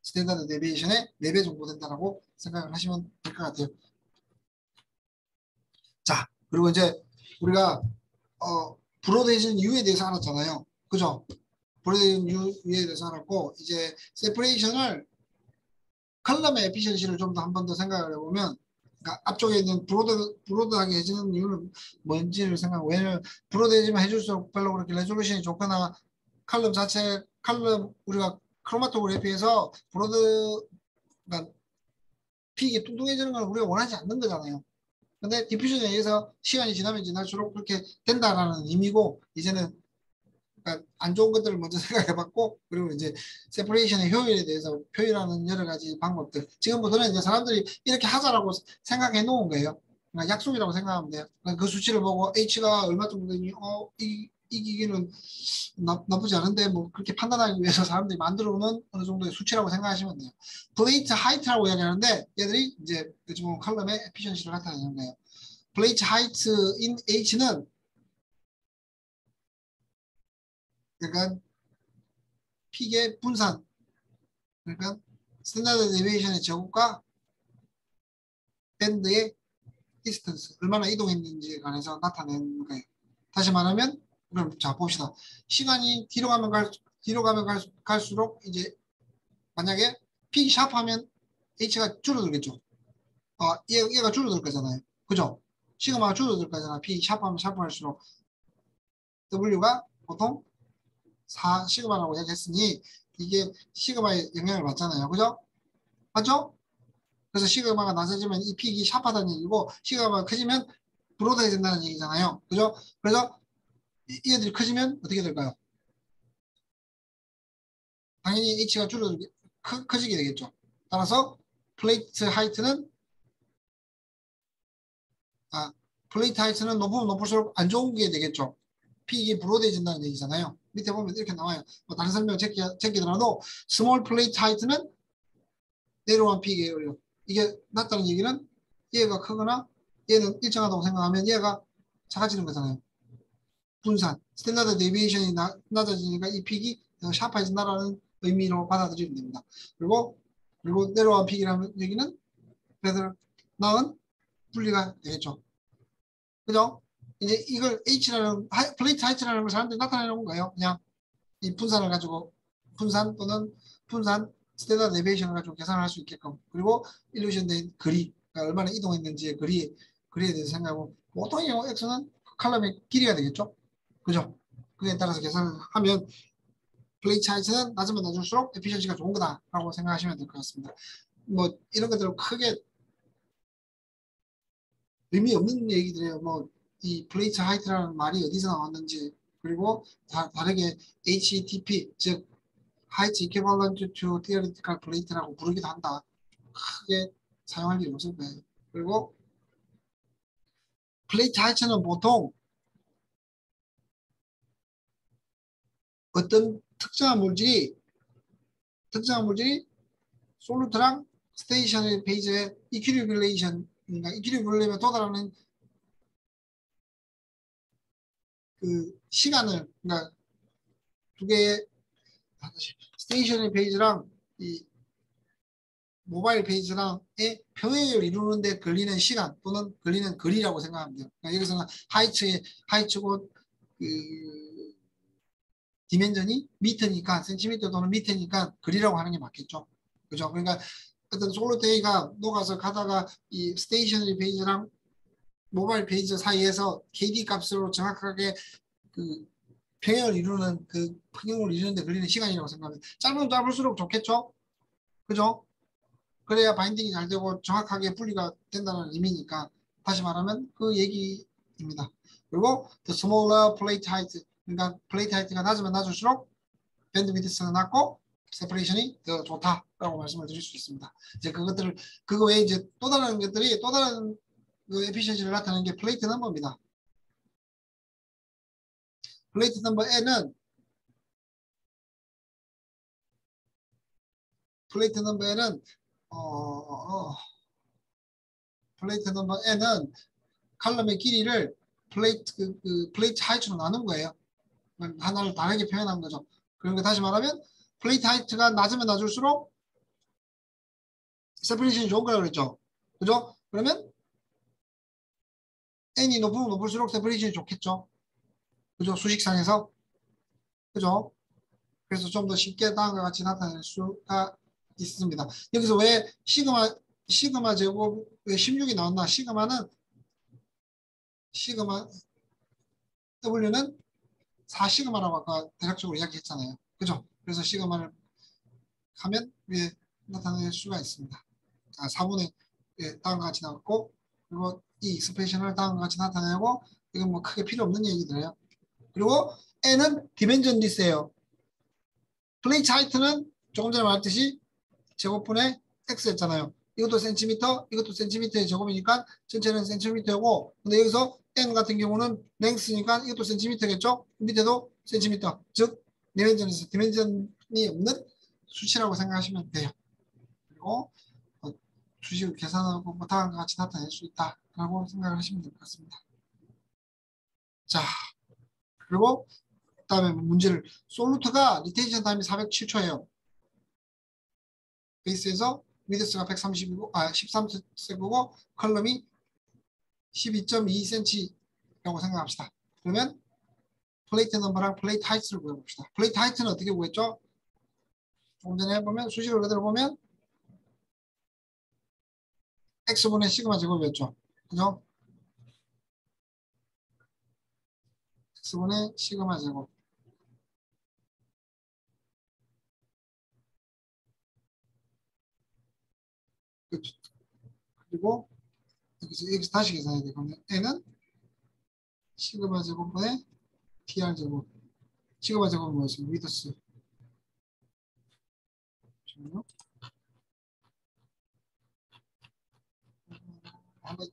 스탠다드 데비에이션의 4배 정도 된다고 생각을 하시면 될 것 같아요. 자, 그리고 이제 우리가 브로드해진 U에 대해서 알았잖아요. 그죠? 브로드해진 U에 대해서 알았고 이제 세퍼레이션을 컬럼의 에피션시를 좀 더 한 번 더 생각을 해보면 그러니까 앞쪽에 있는 브로드하게 해주는 이유는 뭔지를 생각하고 왜냐면 브로드해지면 해줄수록 별로 그렇게 레졸루션이 좋거나 칼럼 우리가 크로마토그래피에서 그러니까 픽이 뚱뚱해지는 걸 우리가 원하지 않는 거잖아요. 근데 디퓨전에 의해서 시간이 지나면 지날수록 그렇게 된다라는 의미고 이제는 그러니까 안 좋은 것들을 먼저 생각해봤고 그리고 이제 세퍼레이션의 효율에 대해서 표현하는 여러 가지 방법들 지금부터는 이제 사람들이 이렇게 하자라고 생각해 놓은 거예요. 그러니까 약속이라고 생각하면 돼요. 그러니까 그 수치를 보고 H가 얼마 정도 되니 이 기계는 나쁘지 않은데 뭐 그렇게 판단하기 위해서 사람들이 만들어 놓은 어느 정도의 수치라고 생각하시면 돼요. 플레이트 하이트라고 이야기하는데 얘들이 이제 요즘 컬럼의 에피션시를 나타내는 거예요. 플레이트 하이트인 H는 약간 픽의 분산 그러니까 스탠다드 데비에이션의 제곱과 밴드의 디스턴스 얼마나 이동했는지에 관해서 나타내는 거예요. 다시 말하면 그럼 자 봅시다. 시간이 뒤로 가면 갈수록 이제 만약에 픽이 샵하면 H가 줄어들겠죠. 얘가 줄어들 거잖아요. 그죠? 시그마가 줄어들 거잖아. 픽이 샵하면 샵할수록 W가 보통 4 시그마라고 얘기했으니 이게 시그마에 영향을 받잖아요. 그죠? 맞죠? 그래서 시그마가 낮아지면 이 픽이 샵하다는 얘기고 시그마가 커지면 브로드해진다는 얘기잖아요. 그죠? 그래서 얘들이 커지면 어떻게 될까요? 당연히 H가 커지게 되겠죠. 따라서 플레이트 하이트는 플레이트 하이트는 높으면 높을수록 안 좋은 게 되겠죠. 픽이 브로드해진다는 얘기잖아요. 밑에 보면 이렇게 나와요. 뭐 다른 설명 제끼더라도 스몰 플레이트 하이트는 내려온 픽이에요. 이게 낮다는 얘기는 얘가 크거나 얘는 일정하다고 생각하면 얘가 작아지는 거잖아요. 분산, 스탠다드 데비에이션이 낮아지니까 이 픽이 샤프해진다라는 의미로 받아들이면 됩니다. 그리고 내려온 픽이라는 얘기는 그래서 나은 분리가 되겠죠. 그죠? 이제 이걸 플레이트 하이트라는 걸 사람들이 나타내는 건가요? 그냥 이 분산을 가지고 분산 스탠다드 데비에이션을 가지고 계산을 할 수 있게끔 그리고 일루션 된 거리 그러니까 얼마나 이동했는지의 거리에 대해서 생각하고 보통의 경우 X는 칼럼의 길이가 되겠죠. 그죠? 그에 따라서 계산을 하면 플레이트 하이트는 낮으면 낮을수록 에피션시가 좋은 거다라고 생각하시면 될 것 같습니다. 뭐 이런 것들은 크게 의미 없는 얘기들이에요. 뭐 이 플레이트 하이트라는 말이 어디서 나왔는지 그리고 다르게 HETP 즉 Height Equivalent to Theoretical Plate라고 부르기도 한다. 크게 사용할 일이 없을 거예요. 그리고 플레이트 하이트는 보통 어떤 특정한 물질이 솔루트랑 스테이셔너리 페이지의 이퀴리블레이션에 도달하는 그 시간을 그러니까 두 개의 스테이셔너리 페이지랑 이 모바일 페이지랑의 평행을 이루는데 걸리는 시간 또는 걸리는 거리라고 생각하면 돼요. 그러니까 여기서는 하이츠고 그 디멘전이 미터니까 센티미터 또는 미터니까 거리라고 하는 게 맞겠죠. 그죠? 그러니까 어떤 솔로테이가 녹아서 가다가 이 스테이셔너리 페이지랑 모바일 페이지 사이에서 KD 값으로 정확하게 그 평형을 이루는데 걸리는 시간이라고 생각하면 짧으면 짧을수록 좋겠죠? 그죠? 그래야 바인딩이 잘 되고 정확하게 분리가 된다는 의미니까 다시 말하면 그 얘기입니다. 그리고 the smaller plate height 그러니까 플레이트 하이트가 낮으면 낮을수록 밴드 위드스가 낮고 세퍼레이션이 더 좋다라고 말씀을 드릴 수 있습니다. 이제 그거 외에 이제 또 다른 것들이 또 다른 그 에피션시를 나타내는 게 플레이트 넘버입니다. 플레이트 넘버 N은 플레이트 넘버 N은 플레이트 넘버 N은 칼럼의 길이를 플레이트 하이트로 나눈 거예요. 하나를 다르게 표현한 거죠. 그러니까 다시 말하면 플레이트 하이트가 낮으면 낮을수록 세퍼레이션이 좋은 거라고 그랬죠. 그죠? 그러면 n이 높으면 높을수록 세퍼레이션이 좋겠죠. 그죠? 수식상에서. 그죠? 그래서 좀 더 쉽게 다음과 같이 나타낼 수가 있습니다. 여기서 왜 시그마 제곱 왜 16이 나왔나? 시그마 W는 4시그마라고 아까 대략적으로 이야기했잖아요. 그죠? 그래서 시그마를 하면 위에 나타낼 수가 있습니다. 4분의 다음과 같이 나왔고 그리고 이 익스프레션을 다음과 같이 나타내고 이건 뭐 크게 필요 없는 얘기들이에요. 그리고 n은 디멘전 리스예요. 플레이트 하이트는 조금 전에 말했듯이 제곱분의 x였잖아요. 이것도 센티미터, 이것도 센티미터의 제곱이니까 전체는 센티미터고 근데 여기서 n 같은 경우는 랭스니까 이것도 센티미터겠죠? 밑에도 센티미터, 즉 디멘전에서 디멘전이 없는 수치라고 생각하시면 돼요. 그리고 주식을 계산하고 뭐 다음과 같이 나타낼 수 있다라고 생각을 하시면 될 것 같습니다. 자, 그리고 그다음에 문제를 솔루트가 리텐션 타임이 407초예요. 베이스에서 위드스가 130이고 13세고고 컬럼이 12.2cm라고 생각합시다. 그러면 플레이트 넘버랑 플레이트 하이트를 구해봅시다. 플레이트 하이트는 어떻게 구했죠? 조금 전에 보면 수식을 그대로 보면 x분의 시그마 제곱이었죠. 그죠? x분의 시그마 제곱. 그리고 여기서 다시 계산해야 되거든요. n은 시그마 제곱분의 tr 제곱. 시그마 제곱은 뭐였어요? 위드스. 잠시만요. 한번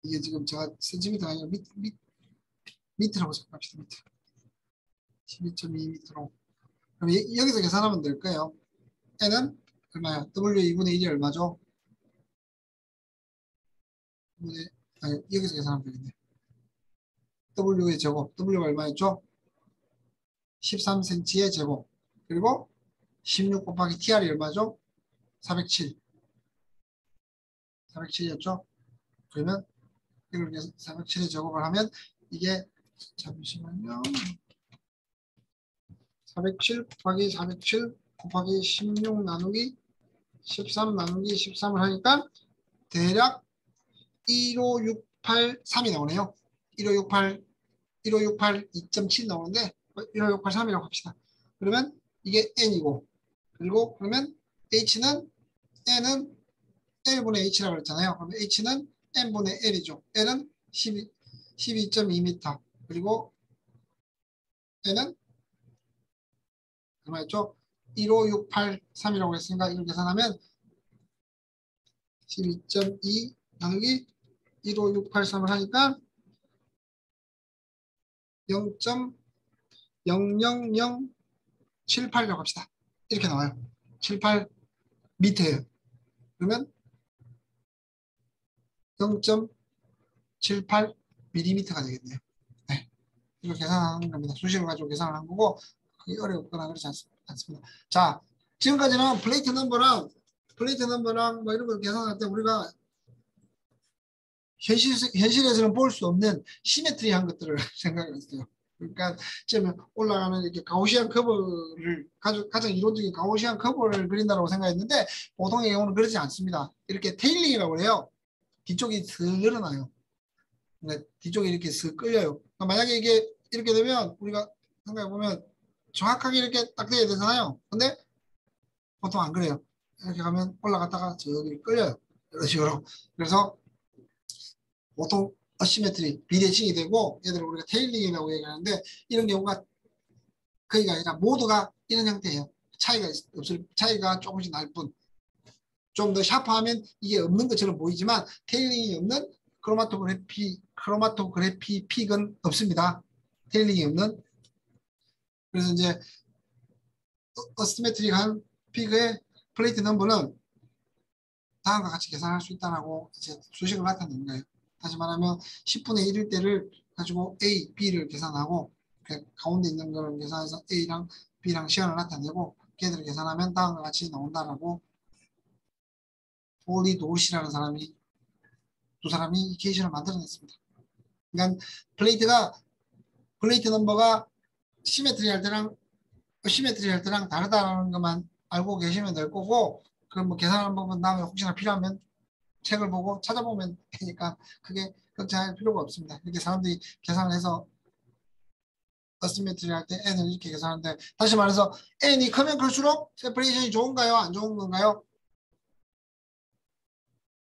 이게 지금 제가 센티미터가 아니라 미터라고 생각합시다. 미터. 12.2m로. 그럼 여기서 계산하면 될까요? n은 얼마야? w 2분의 1이 얼마죠? 아니, 여기서 계산하면 되겠네. w의 제곱. w가 얼마였죠? 13cm의 제곱. 그리고 16 곱하기 tr이 얼마죠? 407. 407이었죠? 그러면 이걸 407의 제곱을 하면 이게 잠시만요. 407 곱하기 407 곱하기 16 나누기 13 나누기 13을 하니까 대략 15683이 나오네요. 1568 2.7 나오는데 15683이라고 합시다. 그러면 이게 n이고 그리고 그러면 n은 l분의 h라고 그랬잖아요. 그러면 h는 n분의 l이죠. l은 12.2m 그리고 n은 얼마였죠? 15683이라고 했으니까 이걸 계산하면 12.2 나누기 15683을 하니까 0.00078이라고 합시다. 이렇게 나와요. 78 미터예요. 그러면 0.78mm가 되겠네요. 네. 이걸 계산하는 겁니다. 수식을 가지고 계산을 한 거고 그게 어렵거나 그렇지 않습니다. 자, 지금까지는 플레이트 넘버랑 뭐 이런 걸 계산할 때 우리가 현실에서는 볼 수 없는 시메트리한 것들을 생각했어요. 그러니까 지금 올라가는 이렇게 가우시안 커브를 가장 이론적인 가우시안 커브를 그린다고 생각했는데 보통의 경우는 그렇지 않습니다. 이렇게 테일링이라고 해요. 뒤쪽이 슥 늘어나요. 그러니까 뒤쪽이 이렇게 슥 끌려요. 그러니까 만약에 이게 이렇게 되면 우리가 생각해 보면 정확하게 이렇게 딱 돼야 되잖아요. 근데 보통 안 그래요. 이렇게 가면 올라갔다가 저기 끌려요. 이런 식으로. 그래서 보통 어시메트리 비대칭이 되고 얘들을 우리가 테일링이라고 얘기하는데 이런 경우가 거의가 아니라 모두가 이런 형태예요. 차이가 조금씩 날 뿐. 좀 더 샤프하면 이게 없는 것처럼 보이지만 테일링이 없는 크로마토그래피 픽은 없습니다. 테일링이 없는. 그래서 이제 어시메트릭한 픽의 플레이트 넘버는 다음과 같이 계산할 수 있다라고 이제 수식을 나타내는 거예요. 다시 말하면 10분의 1일 때를 가지고 A, B를 계산하고 가운데 있는 거를 계산해서 A랑 B랑 시간을 나타내고 걔들을 계산하면 다음과 같이 나온다라고 폴리 도시라는 사람이 두 사람이 이케이션을 만들어냈습니다. 그러니까 플레이트 넘버가 시메트리 할 때랑 시메트리 할 때랑 다르다는 것만 알고 계시면 될 거고 그럼 뭐 계산하는 법은 다음에 혹시나 필요하면 책을 보고 찾아보면 되니까 그게 걱정할 필요가 없습니다. 이렇게 사람들이 계산을 해서 어시메트리 할 때 n을 이렇게 계산하는데 다시 말해서 n이 크면 클수록 세퍼레이션이 좋은가요? 안 좋은 건가요?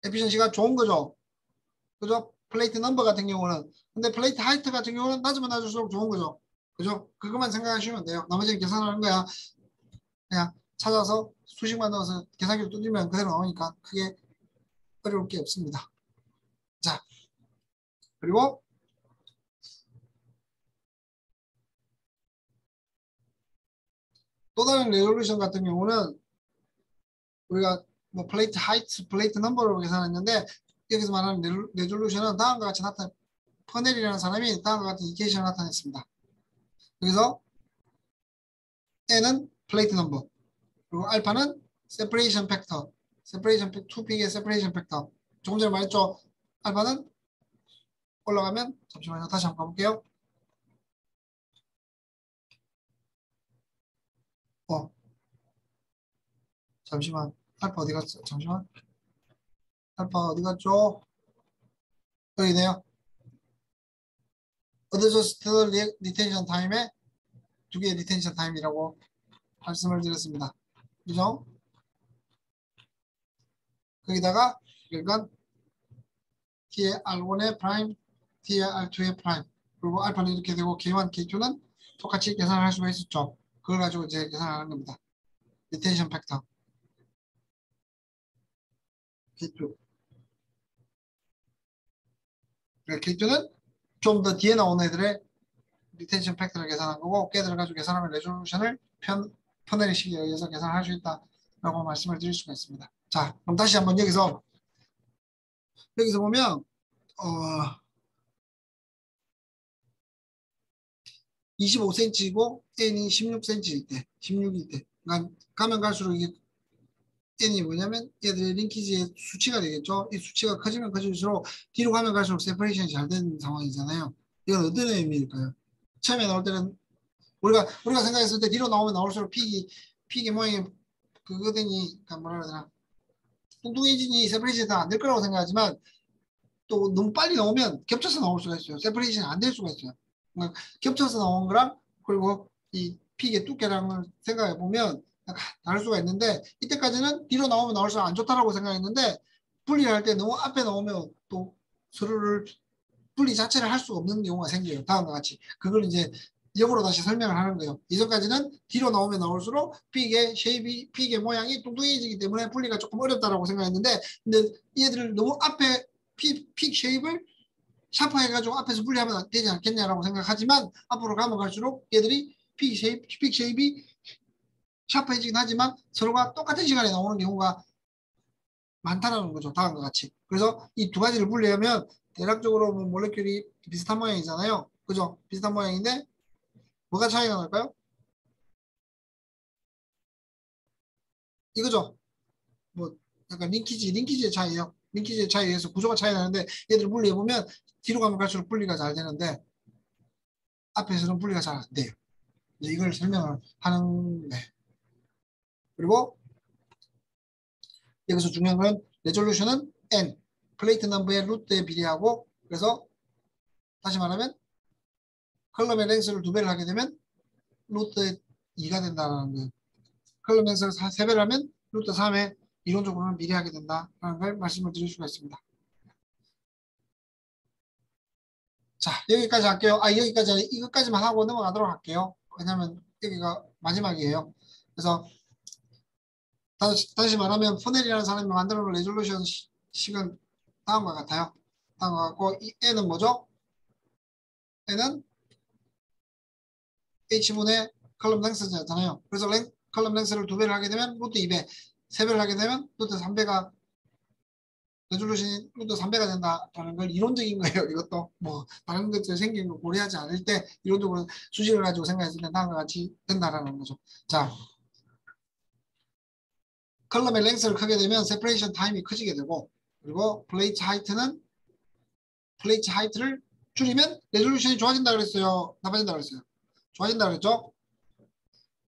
에피션시가 좋은 거죠. 그죠? 플레이트 넘버 같은 경우는 근데 플레이트 하이트 같은 경우는 낮으면 낮을수록 좋은 거죠. 그죠? 그것만 생각하시면 돼요. 나머지는 계산하는 거야. 그냥 찾아서 수식만 넣어서 계산기를 두드리면 그대로 나오니까 크게 어려울 게 없습니다. 자, 그리고 또 다른 레졸루션 같은 경우는 우리가 뭐 플레이트 하이트, 플레이트 넘버로 계산했는데 여기서 말하는 레졸루션은 다음과 같이 퍼넬이라는 사람이 다음과 같은 이케이션을 나타냈습니다. 여기서 n은 플레이트 넘버 그리고 알파는 세퍼레이션 팩터 세퍼레이션 투픽의 세퍼레이션 팩터 조금 전에 말했죠. 알파는 올라가면 잠시만요. 다시 한번 가볼게요. 잠시만. 알파 어디 갔어? 잠시만. 알파 어디 갔죠? 여기네요. 어드저스트 리텐션 타임에 두 개의 리텐션 타임이라고 말씀을 드렸습니다. 그죠? 거기다가 이건 T의 R1의 프라임, T의 R2의 프라임 그리고 알파는 이렇게 되고 K1, K2는 똑같이 계산을 할 수가 있었죠. 그걸 가지고 이제 계산을 하는 겁니다. 리텐션 팩터 K2 K2는 좀 더 뒤에 나오는 애들의 리텐션 팩터를 계산한 거고 걔들을 가지고 계산하면 레졸루션을 퍼내리식에 의해서 계산할 수 있다라고 말씀을 드릴 수가 있습니다. 자, 그럼 다시 한번 여기서 보면 25cm이고 n이 16cm일 때, 16일 때, 그러니까 가면 갈수록 이게 n이 뭐냐면 얘들의 링키지의 수치가 되겠죠. 이 수치가 커지면 커질수록 뒤로 가면 갈수록 세퍼레이션이 잘 되는 상황이잖아요. 이건 어떤 의미일까요? 처음에 나올 때는 우리가 생각했을 때 뒤로 나오면 나올수록 픽의 모양이 그거더니 그러니까 뭐라 해야 되나 뚱뚱해지니 세퍼레이션이 다 안 될 거라고 생각하지만 또 너무 빨리 나오면 겹쳐서 나올 수가 있어요. 세퍼레이션이 안 될 수가 있어요. 그러니까 겹쳐서 나온 거랑 그리고 이 픽의 두께랑을 생각해 보면 다를 수가 있는데 이때까지는 뒤로 나오면 나올수록 안 좋다라고 생각했는데 분리를 할 때 너무 앞에 나오면 또 서로를 분리 자체를 할 수가 없는 경우가 생겨요. 다음과 같이. 그걸 이제 역으로 다시 설명을 하는 거예요. 이전까지는 뒤로 나오면 나올수록 픽의 모양이 뚱뚱해지기 때문에 분리가 조금 어렵다라고 생각했는데 근데 얘들을 너무 앞에 픽 쉐입을 샤프해가지고 앞에서 분리하면 되지 않겠냐라고 생각하지만 앞으로 가면 갈수록 얘들이 픽 쉐입이 샤프해지긴 하지만 서로가 똑같은 시간에 나오는 경우가 많다는 거죠. 다음과 같이. 그래서 이 두 가지를 분리하면 대략적으로 뭐 몰레큘이 비슷한 모양이잖아요. 그죠? 비슷한 모양인데 뭐가 차이가 날까요? 이거죠. 뭐 약간 링키지의 차이예요. 링키지의 차이에 의해서 구조가 차이 나는데 얘들을 분리해보면 뒤로 가면 갈수록 분리가 잘 되는데 앞에서는 분리가 잘 안 돼요. 이걸 설명을 하는데 그리고 여기서 중요한 건 레졸루션은 n 플레이트 넘버의 루트에 비례하고 그래서 다시 말하면 컬럼의 랭스를 2배를 하게 되면 루트 2가 된다는 거예요. 컬럼 랭스를 3배를 하면 루트 3에 이론적으로는 비례하게 된다는 걸 말씀을 드릴 수가 있습니다. 자, 여기까지 할게요. 여기까지 아니, 이것까지만 하고 넘어가도록 할게요. 왜냐면 여기가 마지막이에요. 그래서 다시 말하면 포넬이라는 사람이 만들어 놓은 레졸루션 식은 다음과 같아요. 다음과 같고 이 n은 뭐죠? n은 h분의 컬럼 랭스잖아요. 그래서 컬럼 랭스를 2배를 하게 되면 루트 2배, 3배를 하게 되면 루트 3배가 레졸루션이 루트 3배가 된다라는 걸 이론적인 거예요. 이것도 뭐 다른 것들 생긴 거 고려하지 않을 때 이론적으로 수식을 가지고 생각했을 때 다음과 같이 된다라는 거죠. 자, 컬럼의 랭스를 크게 되면 세퍼레이션 타임이 커지게 되고 그리고 플레이트 하이트를 줄이면 레졸루션이 좋아진다 그랬어요. 나빠진다 그랬어요. 좋아진다 그랬죠.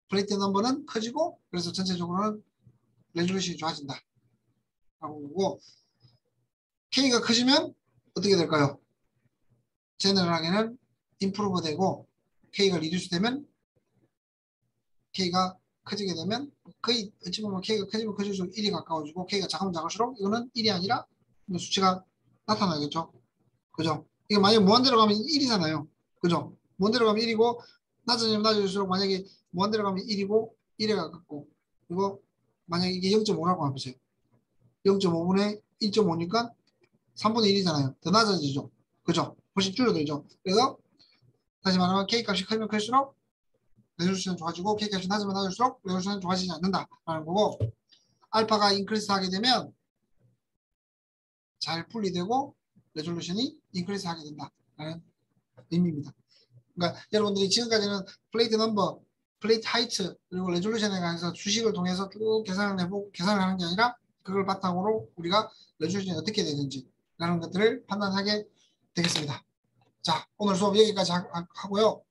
플레이트 넘버는 커지고 그래서 전체적으로는 레졸루션이 좋아진다 라고 보고 K가 커지면 어떻게 될까요? 제너럴하게는 임프루브 되고 K가 리듀스 되면 K가 커지게 되면 거의 어찌 보면 K가 커지면 커질수록 1이 가까워지고 K가 작으면 작을수록 이거는 1이 아니라 수치가 나타나겠죠. 그죠? 이게 만약에 무한대로 가면 1이잖아요. 그죠? 무한대로 가면 1이고 낮아지면 낮아질수록 만약에 무한대로 가면 1이고 1에 가깝고 그리고 만약에 이게 0.5라고 해보세요. 0.5분의 1.5니까 3분의 1이잖아요. 더 낮아지죠. 그죠? 훨씬 줄어들죠. 그래서 다시 말하면 K값이 크면 클수록 레졸루션은 좋아지고 K값이 낮으면 낮을수록 레졸루션은 좋아지지 않는다라는 거고 알파가 인크리스 하게 되면 잘 분리되고 레졸루션이 인크리스 하게 된다라는 의미입니다. 그러니까 여러분들이 지금까지는 플레이트 넘버, 플레이트 하이트 그리고 레졸루션에 관해서 수식을 통해서 쭉 계산을 해보고 계산을 하는 게 아니라 그걸 바탕으로 우리가 레졸루션이 어떻게 되는지 라는 것들을 판단하게 되겠습니다. 자, 오늘 수업 여기까지 하고요.